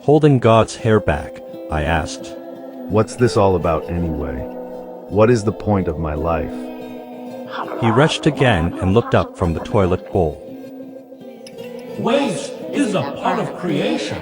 holding God's hair back, I asked, "What's this all about anyway? What is the point of my life?" He retched again and looked up from the toilet bowl. Waste is a part of creation.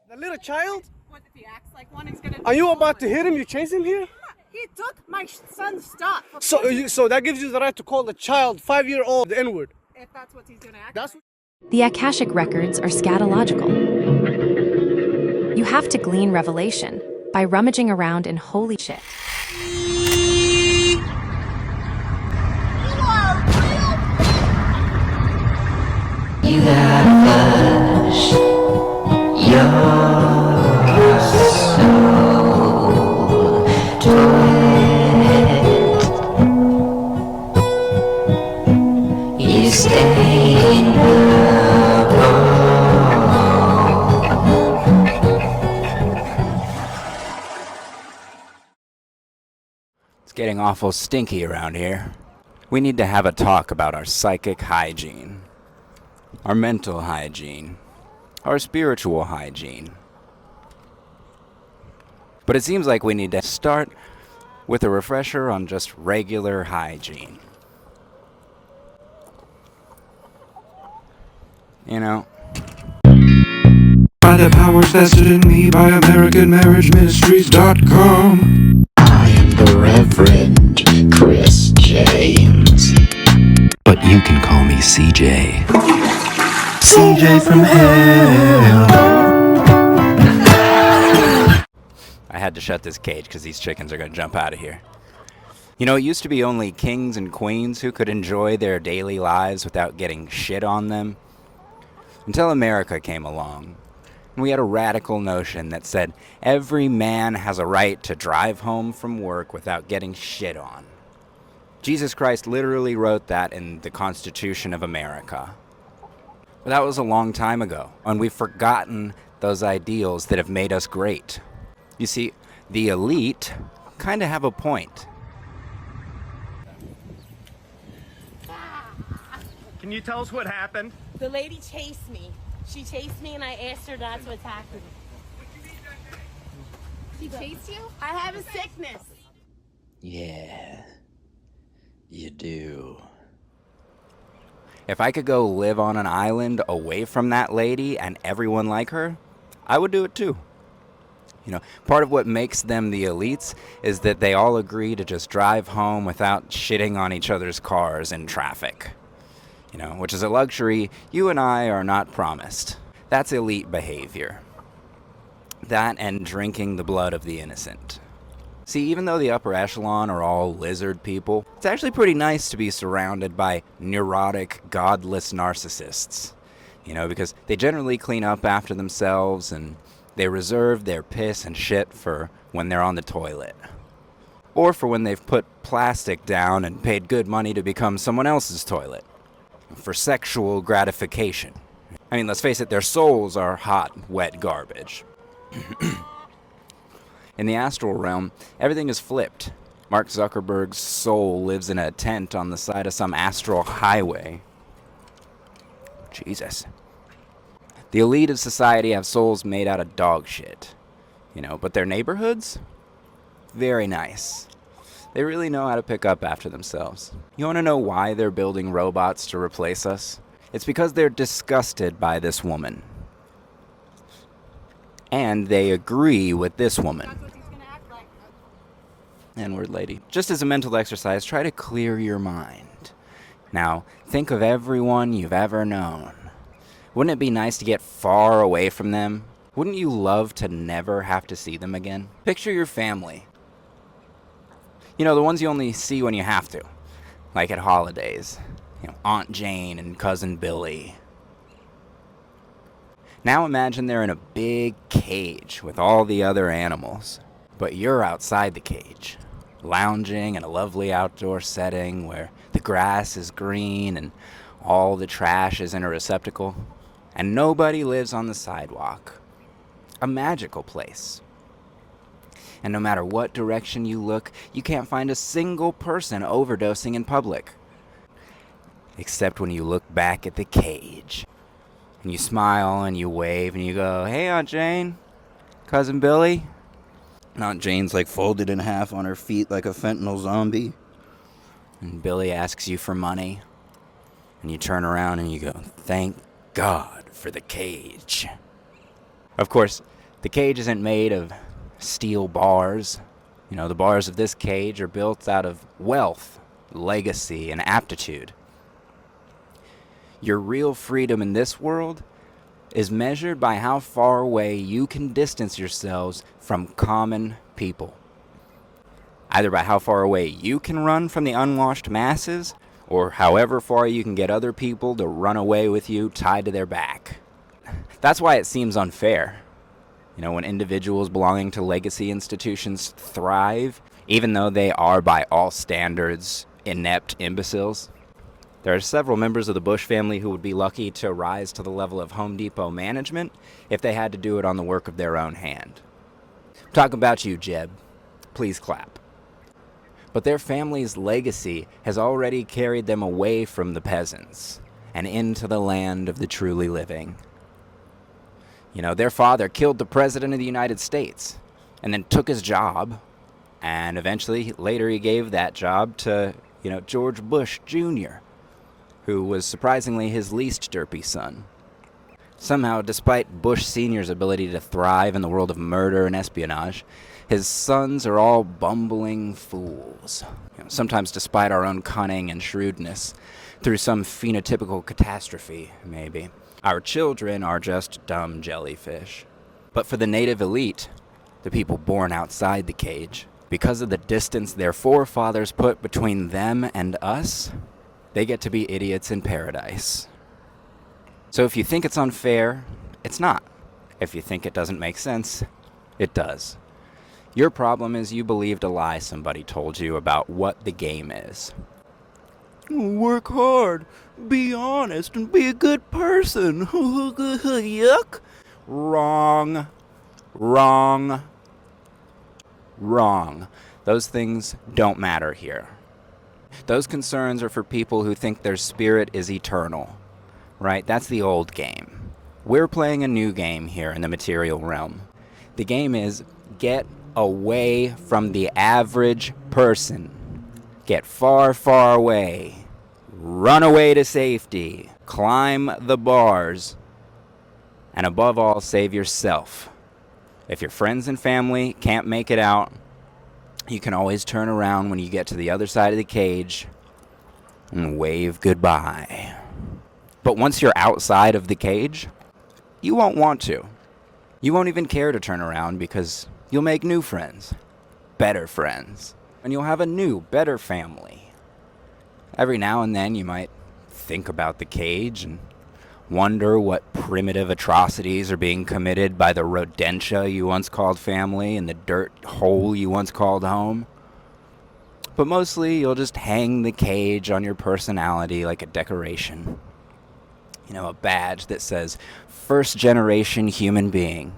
The little child? What if he acts like one? He's gonna. Are you about to hit him? You chase him here? He took my son's stuff. So that gives you the right to call the child 5-year-old the N-word. If that's what he's gonna act. That's Like. The Akashic records are scatological. You have to glean revelation by rummaging around in holy shit. You have flushed your soul toilet. You stay in the It's getting awful stinky around here. We need to have a talk about our psychic hygiene, our mental hygiene, our spiritual hygiene. But it seems like we need to start with a refresher on just regular hygiene. You know, by the powers vested in me by AmericanMarriageMinistries.com. I am the Reverend Chris James, but you can call me CJ. CJ from hell. I had to shut this cage because these chickens are going to jump out of here. You know, it used to be only kings and queens who could enjoy their daily lives without getting shit on them. Until America came along, and we had a radical notion that said every man has a right to drive home from work without getting shit on. Jesus Christ literally wrote that in the Constitution of America. But that was a long time ago, and we've forgotten those ideals that have made us great. You see, the elite kind of have a point. Can you tell us what happened? The lady chased me. She chased me and I asked her not to attack me. She chased you? I have a sickness. Yeah, you do. If I could go live on an island away from that lady and everyone like her, I would do it too. You know, part of what makes them the elites is that they all agree to just drive home without shitting on each other's cars in traffic. You know, which is a luxury you and I are not promised. That's elite behavior. That and drinking the blood of the innocent. See, even though the upper echelon are all lizard people, it's actually pretty nice to be surrounded by neurotic, godless narcissists. You know, because they generally clean up after themselves and they reserve their piss and shit for when they're on the toilet. Or for when they've put plastic down and paid good money to become someone else's toilet. For sexual gratification. I mean, let's face it, their souls are hot, wet garbage. In the astral realm, everything is flipped. Mark Zuckerberg's soul lives in a tent on the side of some astral highway. Jesus. The elite of society have souls made out of dog shit. You know, but their neighborhoods? Very nice. They really know how to pick up after themselves. You want to know why they're building robots to replace us? It's because they're disgusted by this woman. And they agree with this woman. That's what he's gonna act like. N-word lady. Just as a mental exercise, try to clear your mind. Now, think of everyone you've ever known. Wouldn't it be nice to get far away from them? Wouldn't you love to never have to see them again? Picture your family. You know, the ones you only see when you have to. Like at holidays. You know, Aunt Jane and Cousin Billy. Now imagine they're in a big cage with all the other animals. But you're outside the cage, lounging in a lovely outdoor setting where the grass is green and all the trash is in a receptacle. And nobody lives on the sidewalk. A magical place. And no matter what direction you look, you can't find a single person overdosing in public. Except when you look back at the cage. And you smile and you wave and you go, "Hey, Aunt Jane, Cousin Billy." And Aunt Jane's like folded in half on her feet like a fentanyl zombie. And Billy asks you for money. And you turn around and you go, "Thank God for the cage." Of course, the cage isn't made of steel bars. You know, the bars of this cage are built out of wealth, legacy, and aptitude. Your real freedom in this world is measured by how far away you can distance yourselves from common people. Either by how far away you can run from the unwashed masses, or however far you can get other people to run away with you tied to their back. That's why it seems unfair. You know, when individuals belonging to legacy institutions thrive, even though they are by all standards inept imbeciles. There are several members of the Bush family who would be lucky to rise to the level of Home Depot management if they had to do it on the work of their own hand. I'm talking about you, Jeb. Please clap. But their family's legacy has already carried them away from the peasants and into the land of the truly living. You know, their father killed the President of the United States and then took his job, and eventually later he gave that job to, George Bush Jr., who was surprisingly his least derpy son. Somehow, despite Bush Sr.'s ability to thrive in the world of murder and espionage, his sons are all bumbling fools. Sometimes despite our own cunning and shrewdness, through some phenotypical catastrophe, maybe. Our children are just dumb jellyfish. But for the native elite, the people born outside the cage, because of the distance their forefathers put between them and us, they get to be idiots in paradise. So if you think it's unfair, it's not. If you think it doesn't make sense, it does. Your problem is you believed a lie somebody told you about what the game is. Work hard, be honest, and be a good person. Yuck. Wrong. Wrong. Wrong. Those things don't matter here. Those concerns are for people who think their spirit is eternal, right? That's the old game. We're playing a new game here in the material realm. The game is get away from the average person. Get far, far away. Run away to safety. Climb the bars. And above all, save yourself. If your friends and family can't make it out, you can always turn around when you get to the other side of the cage and wave goodbye. But once you're outside of the cage, you won't want to. You won't even care to turn around because you'll make new friends, better friends, and you'll have a new, better family. Every now and then you might think about the cage and wonder what primitive atrocities are being committed by the rodentia you once called family and the dirt hole you once called home. But mostly you'll just hang the cage on your personality like a decoration. A badge that says, first generation human being.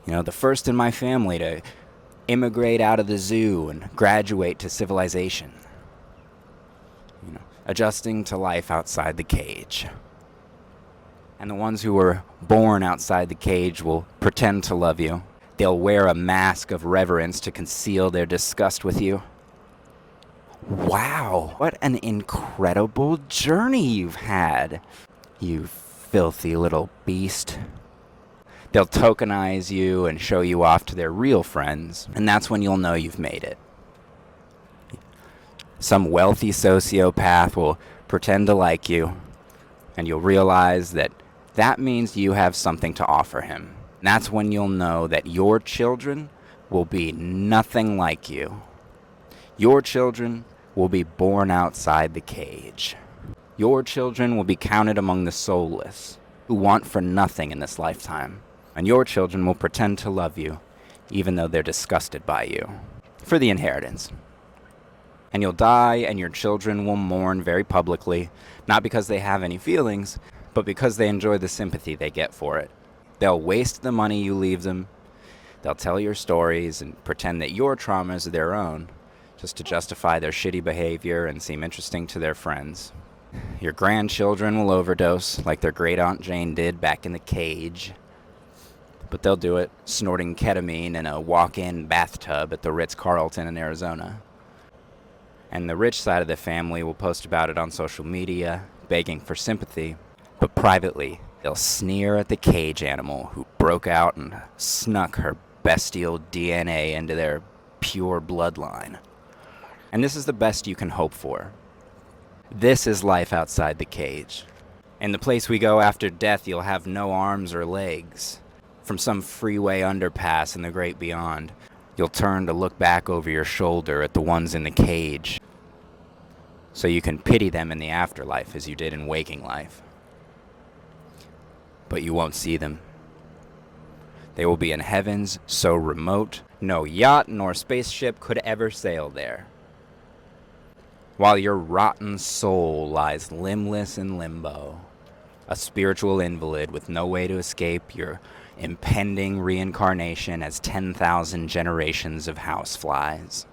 The first in my family to immigrate out of the zoo and graduate to civilization. Adjusting to life outside the cage. And the ones who were born outside the cage will pretend to love you. They'll wear a mask of reverence to conceal their disgust with you. Wow, what an incredible journey you've had, you filthy little beast. They'll tokenize you and show you off to their real friends, and that's when you'll know you've made it. Some wealthy sociopath will pretend to like you, and you'll realize that means you have something to offer him. And that's when you'll know that your children will be nothing like you. Your children will be born outside the cage. Your children will be counted among the soulless, who want for nothing in this lifetime. And your children will pretend to love you, even though they're disgusted by you, for the inheritance. And you'll die, and your children will mourn very publicly, not because they have any feelings, but because they enjoy the sympathy they get for it. They'll waste the money you leave them. They'll tell your stories and pretend that your traumas are their own, just to justify their shitty behavior and seem interesting to their friends. Your grandchildren will overdose like their great Aunt Jane did back in the cage. But they'll do it snorting ketamine in a walk-in bathtub at the Ritz-Carlton in Arizona. And the rich side of the family will post about it on social media, begging for sympathy. But privately, they'll sneer at the cage animal who broke out and snuck her bestial DNA into their pure bloodline. And this is the best you can hope for. This is life outside the cage. In the place we go after death, you'll have no arms or legs. From some freeway underpass in the great beyond, you'll turn to look back over your shoulder at the ones in the cage, so you can pity them in the afterlife as you did in waking life. But you won't see them. They will be in heavens so remote, no yacht nor spaceship could ever sail there. While your rotten soul lies limbless in limbo, a spiritual invalid with no way to escape your impending reincarnation as 10,000 generations of houseflies,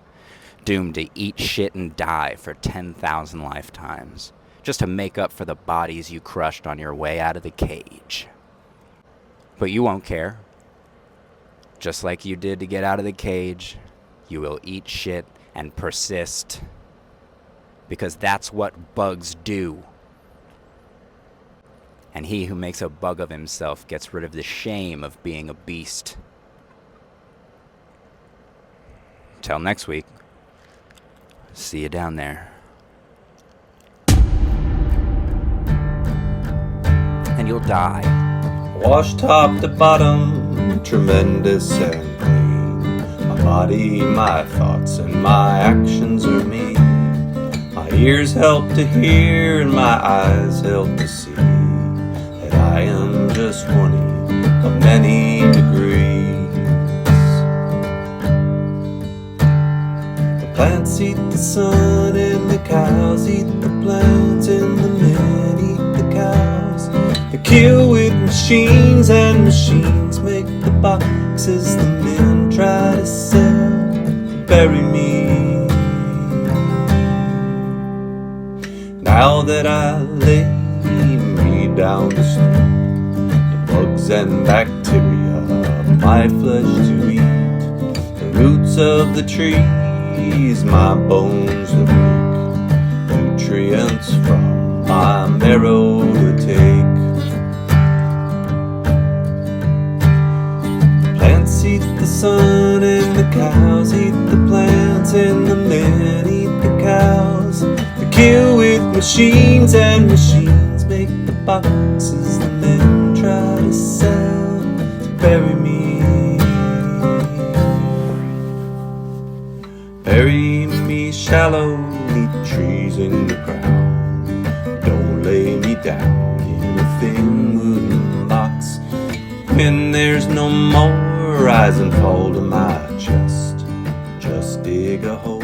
doomed to eat shit and die for 10,000 lifetimes, just to make up for the bodies you crushed on your way out of the cage. But you won't care. Just like you did to get out of the cage, you will eat shit and persist. Because that's what bugs do. And he who makes a bug of himself gets rid of the shame of being a beast. Till next week. See you down there. And you'll die. Washed top to bottom, tremendous and clean. My body, my thoughts, and my actions are me. My ears help to hear and my eyes help to see that I am just one of many degrees. The plants eat the sun and the cows eat the plants and the men eat the cows. They kill with machines and machines make the boxes the men try to sell to bury me. Now that I lay me down to sleep, the bugs and bacteria of my flesh to eat, the roots of the trees, my bones to break, nutrients from my marrow to take. Plants eat the sun and the cows eat the plants and the men eat the cows. They kill with machines and machines make the boxes the men try to sell to bury me. Bury me shallow, neath trees in the ground. Don't lay me down in a thin wooden box. When there's no more rise and fall to my chest, just dig a hole